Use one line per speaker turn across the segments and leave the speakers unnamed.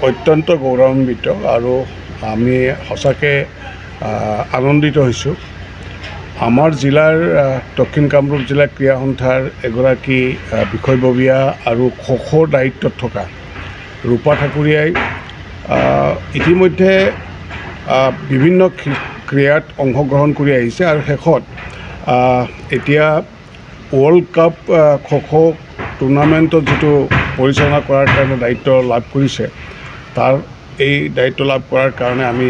অত্যন্ত গৌৰৱান্বিত আৰু আমি সঁচাকৈ আনন্দিত হৈছোঁ। আমাৰ জিলাৰ দক্ষিণ কামৰূপ জিলা ক্ৰীড়া সন্থাৰ এগৰাকী বিষয়ববীয়া আৰু খোখোৰ দায়িত্বত থকা ৰূপা ঠাকুৰীয়াই ইতিমধ্যে বিভিন্ন ক্ৰীড়াত অংশগ্ৰহণ কৰি আহিছে আৰু শেষত এতিয়া ৱৰ্ল্ড কাপ খো টুৰ্ণামেণ্টত যিটো পৰিচালনা কৰাৰ কাৰণে দায়িত্ব লাভ কৰিছে, তাৰ এই দায়িত্ব লাভ কৰাৰ কাৰণে আমি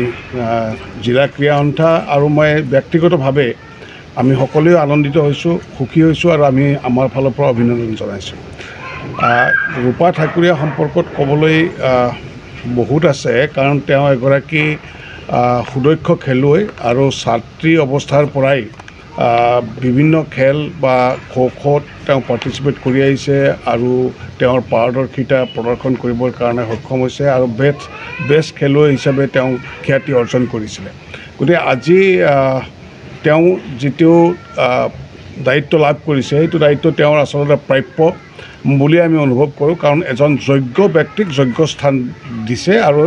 জিলা ক্ৰীড়া সন্থা আৰু মই ব্যক্তিগতভাৱে আমি সকলোৱে আনন্দিত হৈছোঁ, সুখী হৈছোঁ আৰু আমি আমাৰ ফালৰ পৰা অভিনন্দন জনাইছোঁ। ৰূপা ঠাকুৰীয়া সম্পৰ্কত ক'বলৈ বহুত আছে, কাৰণ তেওঁ এগৰাকী সুদক্ষ খেলুৱৈ আৰু ছাত্ৰী অৱস্থাৰ পৰাই বিভিন্ন খেল বা খোখোত তেওঁ পাৰ্টিচিপেট কৰি আহিছে আৰু তেওঁৰ পাৰদৰ্শিতা প্ৰদৰ্শন কৰিবৰ কাৰণে সক্ষম হৈছে আৰু বেষ্ট খেলুৱৈ হিচাপে তেওঁ খ্যাতি অৰ্জন কৰিছিলে। গতিকে আজি তেওঁ যিটো দায়িত্ব লাভ কৰিছে, সেইটো দায়িত্ব তেওঁৰ আচলতে প্ৰাপ্য বুলি আমি অনুভৱ কৰোঁ, কাৰণ এজন যোগ্য ব্যক্তিক যোগ্য স্থান দিছে আৰু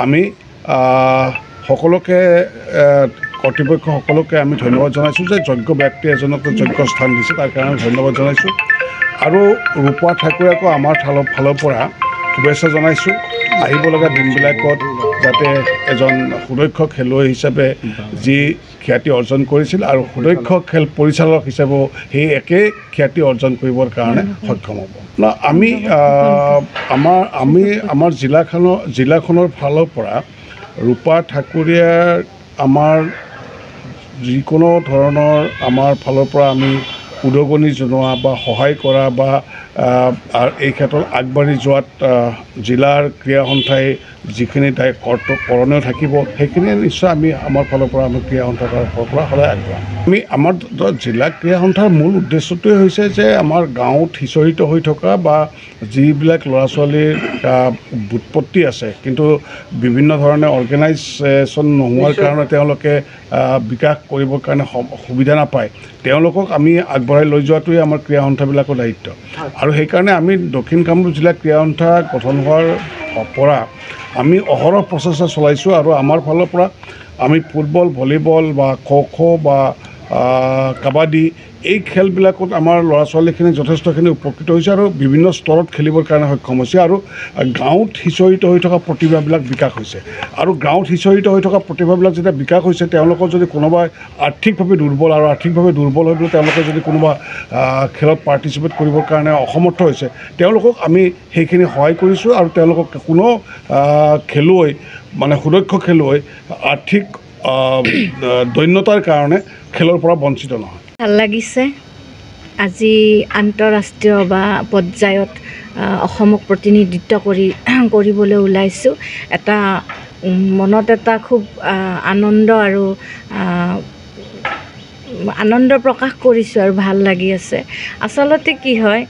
আমি সকলোকে কৰ্তৃপক্ষ সকলোকে আমি ধন্যবাদ জনাইছোঁ যে যোগ্য ব্যক্তি এজনক যোগ্য স্থান দিছে, তাৰ কাৰণে ধন্যবাদ জনাইছোঁ। আৰু ৰূপা ঠাকুৰীয়াকো আমাৰ ফালৰ পৰা শুভেচ্ছা জনাইছোঁ। আহিব লগা দিনবিলাকত যাতে এজন সুদক্ষ খেলুৱৈ হিচাপে যি খ্যাতি অৰ্জন কৰিছিল আৰু সুদক্ষ খেল পৰিচালক হিচাপেও সেই একেই খ্যাতি অৰ্জন কৰিবৰ কাৰণে সক্ষম হ'ব। আমাৰ জিলাখনৰ ফালৰ পৰা ৰূপা ঠাকুৰীয়াৰ আমাৰ যিকোনো ধৰণৰ আমাৰ ফালৰ পৰা আমি উদগনি জনোৱা বা সহায় কৰা বা এই ক্ষেত্ৰত আগবাঢ়ি যোৱাত জিলাৰ ক্ৰীড়া সন্থাই যিখিনি কৰণীয় থাকিব, সেইখিনি নিশ্চয় আমি আমাৰ ফালৰ পৰা আমি ক্ৰীড়া সন্থাৰ ফালৰ পৰা সদায় আগবঢ়াম। আমাৰ জিলা ক্ৰীড়া সন্থাৰ মূল উদ্দেশ্যটোৱে হৈছে যে আমাৰ গাঁৱত সিঁচৰিত হৈ থকা বা যিবিলাক ল'ৰা ছোৱালীৰ বুৎপত্তি আছে কিন্তু বিভিন্ন ধৰণে অৰ্গেনাইজেশ্যন নোহোৱাৰ কাৰণে তেওঁলোকে বিকাশ কৰিবৰ কাৰণে সুবিধা নাপায়, তেওঁলোকক আমি আগবঢ়াই লৈ যোৱাটোৱে আমাৰ ক্ৰীড়া সন্থাবিলাকৰ দায়িত্ব। আৰু সেইকাৰণে আমি দক্ষিণ কামৰূপ জিলা ক্ৰীড়া সন্থা গঠন হোৱাৰ পৰা আমি অহৰহ প্ৰচেষ্টা চলাইছোঁ আৰু আমাৰ ফালৰ পৰা আমি ফুটবল, ভলীবল বা খো বা কাবাডী এই খেলবিলাকত আমাৰ ল'ৰা ছোৱালীখিনি যথেষ্টখিনি উপকৃত হৈছে আৰু বিভিন্ন স্তৰত খেলিবৰ কাৰণে সক্ষম হৈছে আৰু গাঁৱত সিঁচৰিত হৈ থকা প্ৰতিভাবিলাক বিকাশ হৈছে। আৰু গাঁৱত সিঁচৰিত হৈ থকা প্ৰতিভাবিলাক যেতিয়া বিকাশ হৈছে, তেওঁলোকৰ যদি কোনোবাই আৰ্থিকভাৱে দুৰ্বল আৰু আৰ্থিকভাৱে দুৰ্বল হৈ পেলাই তেওঁলোকে যদি কোনোবা খেলত পাৰ্টিচিপেট কৰিবৰ কাৰণে অসমৰ্থ হৈছে, তেওঁলোকক আমি সেইখিনি সহায় কৰিছোঁ আৰু তেওঁলোকক কোনো খেলুৱৈ মানে সুদক্ষ খেলুৱৈ আৰ্থিক দৈন্যতাৰ কাৰণে খেলৰ পৰা বঞ্চিত নহয়।
ভাল লাগিছে আজি আন্তঃৰাষ্ট্ৰীয় বা পৰ্যায়ত অসমক প্ৰতিনিধিত্ব কৰিবলৈ ওলাইছোঁ। এটা মনত এটা খুব আনন্দ প্ৰকাশ কৰিছোঁ আৰু ভাল লাগি আছে। আচলতে কি হয়,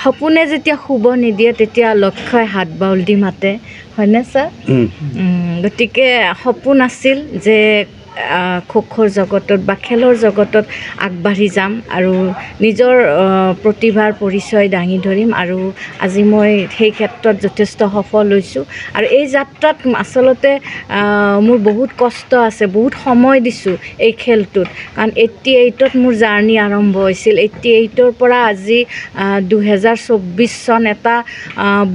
সপোনে যেতিয়া শুব নিদিয়ে তেতিয়া লক্ষ্যই হাত বাউল দি মাতে, হয়নে ছাৰ? গতিকে সপোন আছিল যে খোখোৰ জগতত বা খেলৰ জগতত আগবাঢ়ি যাম আৰু নিজৰ প্ৰতিভাৰ পৰিচয় দাঙি ধৰিম আৰু আজি মই সেই ক্ষেত্ৰত যথেষ্ট সফল হৈছোঁ। আৰু এই যাত্ৰাত আচলতে মোৰ বহুত কষ্ট আছে, বহুত সময় দিছোঁ এই খেলটোত, কাৰণ 88ত মোৰ জাৰ্ণি আৰম্ভ হৈছিল। 88ৰ পৰা আজি 2024 চন এটা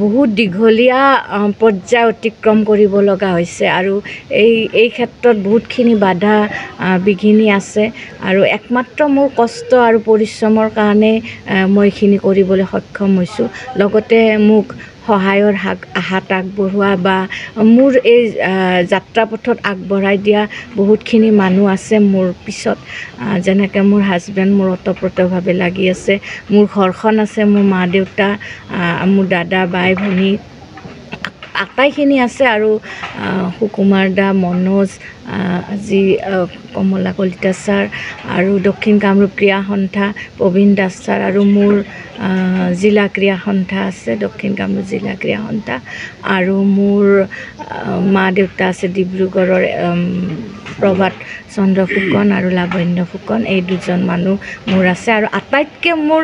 বহুত দীঘলীয়া পৰ্যায় অতিক্ৰম কৰিব লগা হৈছে আৰু এই ক্ষেত্ৰত বহুতখিনি বাধা বিঘিনি আছে আৰু একমাত্ৰ মোৰ কষ্ট আৰু পৰিশ্ৰমৰ কাৰণে মই এইখিনি কৰিবলৈ সক্ষম হৈছোঁ। লগতে মোক সহায়ৰ হাত আগবঢ়োৱা বা মোৰ এই যাত্ৰাপথত আগবঢ়াই দিয়া বহুতখিনি মানুহ আছে মোৰ পিছত, যেনেকৈ মোৰ হাজবেণ্ড মোৰ ওতঃপ্ৰোতভাৱে লাগি আছে, মোৰ ঘৰখন আছে, মোৰ মা দেউতা, মোৰ দাদা বাই ভনী আটাইখিনি আছে আৰু সুকুমাৰ দা, মনোজ আজি কমলা কলিতা ছাৰ আৰু দক্ষিণ কামৰূপ ক্ৰীড়া সন্থা প্ৰবীণ দাস ছাৰ আৰু মোৰ জিলা ক্ৰীড়া সন্থা আছে দক্ষিণ কামৰূপ জিলা ক্ৰীড়া সন্থা আৰু মোৰ মা দেউতা আছে ডিব্ৰুগড়ৰ প্ৰভাত চন্দ্ৰ ফুকন আৰু লাৱণ্য ফুকন এই দুজন মানুহ মোৰ আছে আৰু আটাইতকৈ মোৰ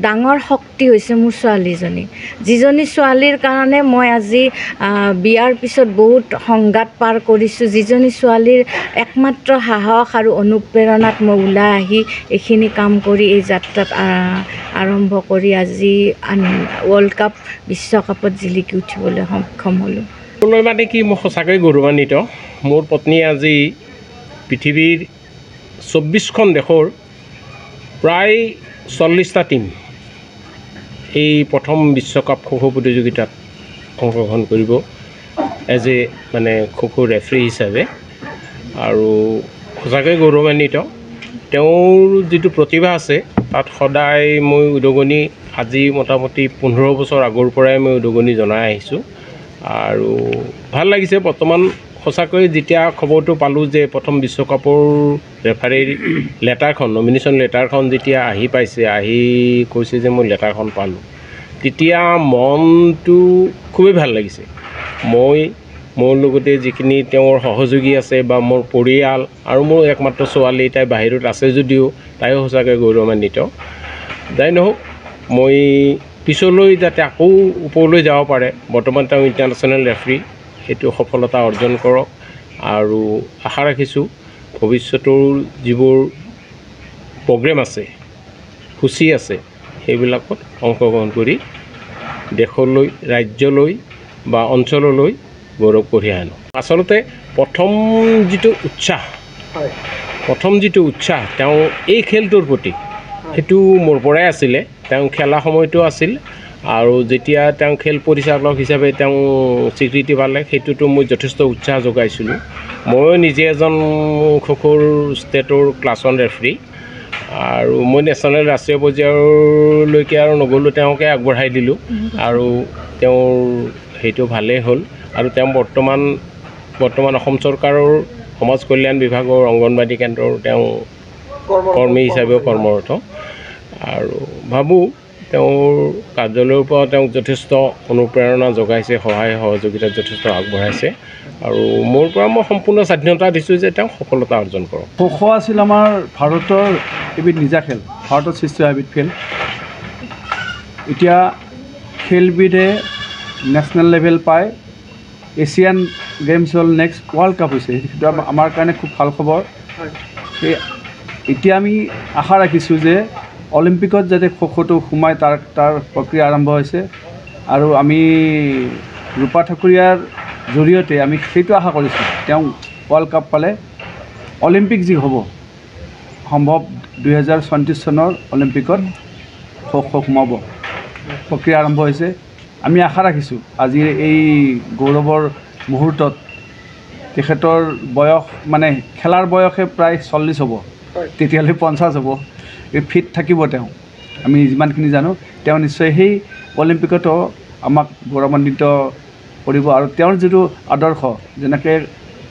ডাঙৰ শক্তি হৈছে মোৰ ছোৱালীজনী যিজনী ছোৱালীৰ কাৰণে মই আজি বিয়াৰ পিছত বহুত সংঘাত পাৰ কৰিছোঁ যিজনী ছোৱালীৰ একমাত্ৰ সাহস আৰু অনুপ্ৰেৰণাত মই ওলাই আহি এইখিনি কাম কৰি এই যাত্ৰাত আৰম্ভ কৰি আজি ৱৰ্ল্ড কাপ বিশ্বকাপত জিলিকি উঠিবলৈ সক্ষম হ'লোঁ।
মানে কি মই সঁচাকৈ গৌৰৱান্বিত মোৰ পত্নীয়ে আজি পৃথিৱীৰ 24খন দেশৰ প্ৰায় 40টা টীম এই প্ৰথম বিশ্বকাপ খো প্ৰতিযোগিতাত অংশগ্ৰহণ কৰিব এজ এ মানে খো ৰেফাৰী হিচাপে আৰু সঁচাকৈ গৌৰৱান্বিত তেওঁৰ যিটো প্ৰতিভা আছে তাত সদায় মই উদগনি আজি মোটামুটি 15 বছৰ আগৰ পৰাই মই উদগনি জনাই আহিছোঁ আৰু ভাল লাগিছে বৰ্তমান সঁচাকৈ যেতিয়া খবৰটো পালোঁ যে প্ৰথম বিশ্বকাপৰ ৰেফাৰীৰ লেটাৰখন নমিনেশ্যন লেটাৰখন যেতিয়া আহি পাইছে আহি কৈছে যে মই লেটাৰখন পালোঁ তেতিয়া মনটো খুবেই ভাল লাগিছে মই মোৰ লগতে যিখিনি তেওঁৰ সহযোগী আছে বা মোৰ পৰিয়াল আৰু মোৰ একমাত্ৰ ছোৱালী তাই বাহিৰত আছে যদিও তাইও সঁচাকৈ গৌৰৱান্বিত যাই নহওক মই পিছলৈ যাতে আকৌ ওপৰলৈ যাব পাৰে বৰ্তমান তেওঁ ইণ্টাৰনেশ্যনেল ৰেফাৰী সেইটো সফলতা অৰ্জন কৰক আৰু আশা ৰাখিছোঁ ভৱিষ্যতৰ যিবোৰ প্ৰগ্ৰেম আছে সূচী আছে সেইবিলাকত অংশগ্ৰহণ কৰি দেশলৈ ৰাজ্যলৈ বা অঞ্চললৈ গৌৰৱ কঢ়িয়াই আনক আচলতে প্ৰথম যিটো উৎসাহ তেওঁ এই খেলটোৰ প্ৰতি সেইটো মোৰ পৰাই আছিলে তেওঁ খেলা সময়তো আছিল আৰু যেতিয়া তেওঁ খেল পৰিচালক হিচাপে তেওঁ স্বীকৃতি পালে সেইটোতো মই যথেষ্ট উৎসাহ যোগাইছিলোঁ ময়ো নিজে এজন খোখোৰ ষ্টেটৰ ক্লাছ 1 ৰেফাৰী আৰু মই নেশ্যনেল ৰাষ্ট্ৰীয় পৰ্যায়লৈকে আৰু নগ'লোঁ তেওঁকে আগবঢ়াই দিলোঁ আৰু তেওঁৰ সেইটো ভালেই হ'ল আৰু তেওঁ বৰ্তমান অসম চৰকাৰৰ সমাজ কল্যাণ বিভাগৰ অংগনবাদী কেন্দ্ৰৰ তেওঁ কৰ্মী হিচাপেও কৰ্মৰত আৰু ভাবোঁ তেওঁৰ কাৰ্যালয়ৰ পৰা তেওঁক যথেষ্ট অনুপ্ৰেৰণা যোগাইছে সহায় সহযোগিতাত যথেষ্ট আগবঢ়াইছে আৰু মোৰ পৰা মই সম্পূৰ্ণ স্বাধীনতা দিছোঁ যে তেওঁ সফলতা অৰ্জন কৰক
খো আছিল আমাৰ ভাৰতৰ এবিধ নিজা খেল ভাৰতত সৃষ্টি হোৱা এবিধ খেল এতিয়া খেলবিধে নেশ্যনেল লেভেল পায় এছিয়ান গেমছ হ'ল নেক্সট ৱৰ্ল্ড কাপ হৈছে সেইটো আমাৰ কাৰণে খুব ভাল খবৰ সেই এতিয়া আমি আশা ৰাখিছোঁ যে অলিম্পিকত যাতে খোখোটো সোমাই তাৰ প্ৰক্ৰিয়া আৰম্ভ হৈছে আৰু আমি ৰূপা ঠাকুৰীয়াৰ জৰিয়তে আমি সেইটো আশা কৰিছোঁ তেওঁ ৱৰ্ল্ড কাপ পালে অলিম্পিক যি হ'ব সম্ভৱ 2034 চনৰ অলিম্পিকত খো সোমাব প্ৰক্ৰিয়া আৰম্ভ হৈছে আমি আশা ৰাখিছোঁ আজিৰ এই গৌৰৱৰ মুহূৰ্তত তেখেতৰ বয়স মানে খেলাৰ বয়সে প্ৰায় 40 হ'ব তেতিয়ালৈ 50 হ'ব এই ফিট থাকিব তেওঁ আমি যিমানখিনি জানো তেওঁ নিশ্চয় সেই অলিম্পিকতো আমাক গৌৰৱান্বিত কৰিব আৰু তেওঁৰ যিটো আদৰ্শ যেনেকৈ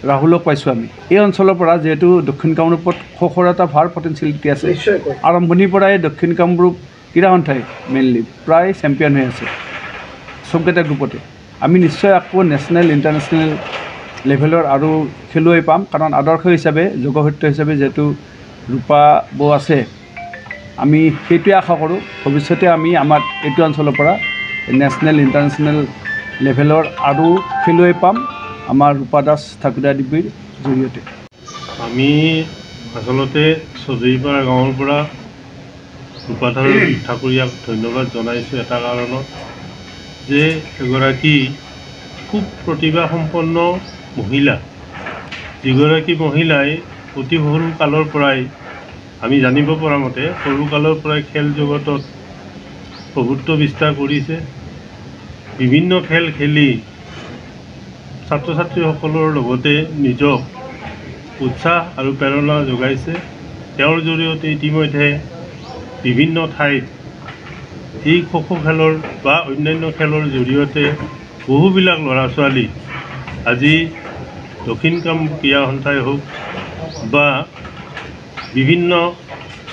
ৰাহুলক পাইছোঁ আমি এই অঞ্চলৰ পৰা যিহেতু দক্ষিণ কামৰূপত খোখোৰ এটা ভাল পটেঞ্চিয়েলিটি আছে আৰম্ভণিৰ পৰাই দক্ষিণ কামৰূপ ক্ৰীড়া সন্থাই মেইনলি প্ৰায় চেম্পিয়ন হৈ আছে চবকেইটা গ্ৰুপতে আমি নিশ্চয় আকৌ নেশ্যনেল ইণ্টাৰনেশ্যনেল লেভেলৰ আৰু খেলুৱৈ পাম কাৰণ আদৰ্শ হিচাপে যোগসূত্ৰ হিচাপে যিহেতু ৰূপা বৌ আছে আমি সেইটোৱে আশা কৰোঁ ভৱিষ্যতে আমি আমাৰ এইটো অঞ্চলৰ পৰা নেশ্যনেল ইণ্টাৰনেশ্যনেল লেভেলৰ আৰু খেলুৱৈ পাম আমাৰ ৰূপা দাস ঠাকুৰীয়া দেৱীৰ জৰিয়তে
আমি আচলতে চৌধুৰীপাৰা গাঁৱৰ পৰা ৰূপা ঠাকুৰীয়াক ধন্যবাদ জনাইছোঁ এটা কাৰণত যে এগৰাকী খুব প্ৰতিভাসম্পন্ন মহিলা যিগৰাকী মহিলাই অতি সৰু কালৰ পৰাই আমি জানিব পৰা মতে সৰু কালৰ পৰাই খেল জগতত প্ৰভুত্ব বিস্তাৰ কৰিছে বিভিন্ন খেল খেলি ছাত্ৰ ছাত্ৰীসকলৰ লগতে নিজক উৎসাহ আৰু প্ৰেৰণা যোগাইছে তেওঁৰ জৰিয়তে ইতিমধ্যে বিভিন্ন ঠাইত এই খো খেলৰ বা অন্যান্য খেলৰ জৰিয়তে বহুবিলাক ল'ৰা ছোৱালী আজি দক্ষিণ কামৰূপ ক্ৰীড়া সন্থাই হওক বা বিভিন্ন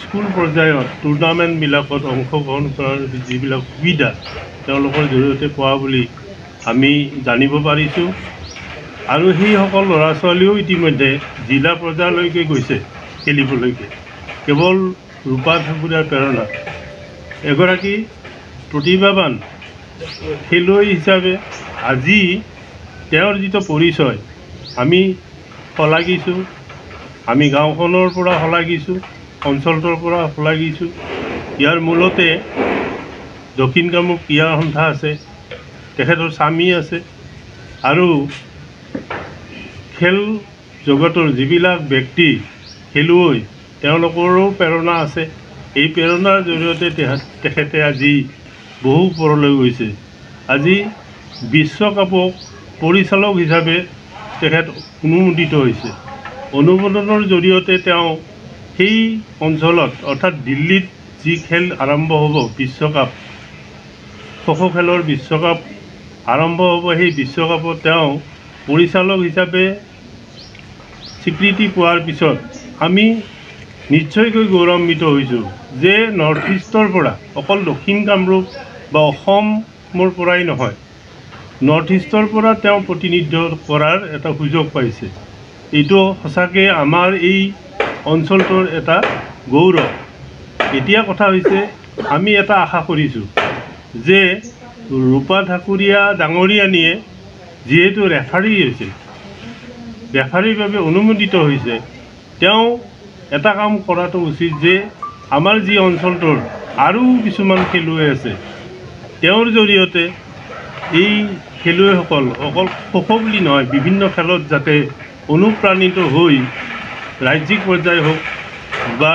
স্কুল পৰ্যায়ত টুৰ্ণামেণ্টবিলাকত অংশগ্ৰহণ কৰাৰ যিবিলাক সুবিধা তেওঁলোকৰ জৰিয়তে পোৱা বুলি আমি জানিব পাৰিছোঁ আৰু সেইসকল ল'ৰা ছোৱালীও ইতিমধ্যে জিলা পৰ্যায়লৈকে গৈছে খেলিবলৈকে কেৱল ৰূপা ঠাকুৰীয়াৰ প্ৰেৰণা এগৰাকী প্ৰতিভাৱান খেলুৱৈ হিচাপে আজি তেওঁৰ যিটো পৰিচয় আমি শলাগিছোঁ আমি গাঁওখনৰ পৰা শলাগিছোঁ অঞ্চলটোৰ পৰা শলাগিছোঁ ইয়াৰ মূলতে দক্ষিণ কামৰূপ ক্ৰীড়া সন্থা আছে তেখেতৰ স্বামী আছে আৰু খেল জগতৰ যিবিলাক ব্যক্তি খেলুৱৈ তেওঁলোকৰো প্ৰেৰণা আছে এই প্ৰেৰণাৰ জৰিয়তে তেখেতে আজি বহু ওপৰলৈ গৈছে আজি বিশ্বকাপক পৰিচালক হিচাপে তেখেত অনুমোদিত হৈছে অনুমোদনৰ জৰিয়তে তেওঁ সেই অঞ্চলত অৰ্থাৎ দিল্লীত যি খেল আৰম্ভ হ'ব বিশ্বকাপ খো খেলৰ বিশ্বকাপ আৰম্ভ হ'ব সেই বিশ্বকাপত তেওঁ পৰিচালক হিচাপে স্বীকৃতি পোৱাৰ পিছত আমি নিশ্চয়কৈ গৌৰৱান্বিত হৈছোঁ যে নৰ্থ ইষ্টৰ পৰা অকল দক্ষিণ কামৰূপ বা অসমৰ পৰাই নহয় নৰ্থ ইষ্টৰ পৰা তেওঁ প্ৰতিনিধিত্ব কৰাৰ এটা সুযোগ পাইছে এইটো সঁচাকৈ আমাৰ এই অঞ্চলটোৰ এটা গৌৰৱ এতিয়া কথা হৈছে আমি এটা আশা কৰিছোঁ যে ৰূপা ঠাকুৰীয়া ডাঙৰীয়ানীয়ে যিহেতু ৰেফাৰী হৈছে ৰেফাৰীৰ বাবে অনুমোদিত হৈছে তেওঁ এটা কাম কৰাটো উচিত যে আমাৰ যি অঞ্চলটোৰ আৰু কিছুমান খেলুৱৈ আছে তেওঁৰ জৰিয়তে এই খেলুৱৈসকল অকল খো বুলি নহয় বিভিন্ন খেলত যাতে অনুপ্ৰাণিত হৈ ৰাজ্যিক পৰ্যায় হওক বা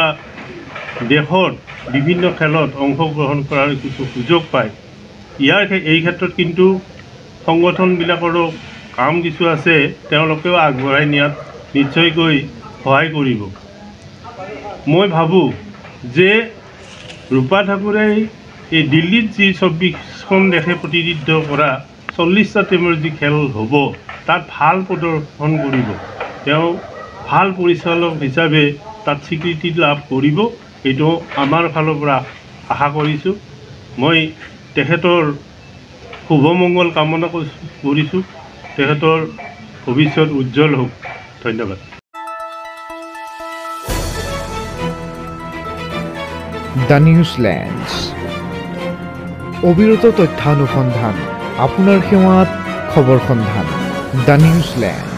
দেশৰ বিভিন্ন খেলত অংশগ্ৰহণ কৰাৰ কিছু সুযোগ পায় এই ক্ষেত্ৰত কিন্তু সংগঠনবিলাকৰো কাম কিছু আছে তেওঁলোকেও আগবঢ়াই নিয়াত নিশ্চয়কৈ সহায় কৰিব মই ভাবোঁ যে ৰূপা ঠাকুৰাই এই দিল্লীত যি 24খন দেশে প্ৰতিনিধিত্ব কৰা 40টা টিমৰ যি খেল হ'ব তাত ভাল প্ৰদৰ্শন কৰিব তেওঁ ভাল পৰিচালক হিচাপে তাত স্বীকৃতি লাভ কৰিব এইটো আমাৰ ফালৰ পৰা আশা কৰিছোঁ মই তেখেতৰ শুভমংগল কামনা কৰিছোঁ তেখেতৰ ভৱিষ্যত উজ্জ্বল হওক ধন্যবাদ
দ্য নিউজলেণ্ডছ অবিৰত তথ্যানুসন্ধান আপোনাৰ সেৱাত খবৰ সন্ধান দ্য নিউজলেণ্ড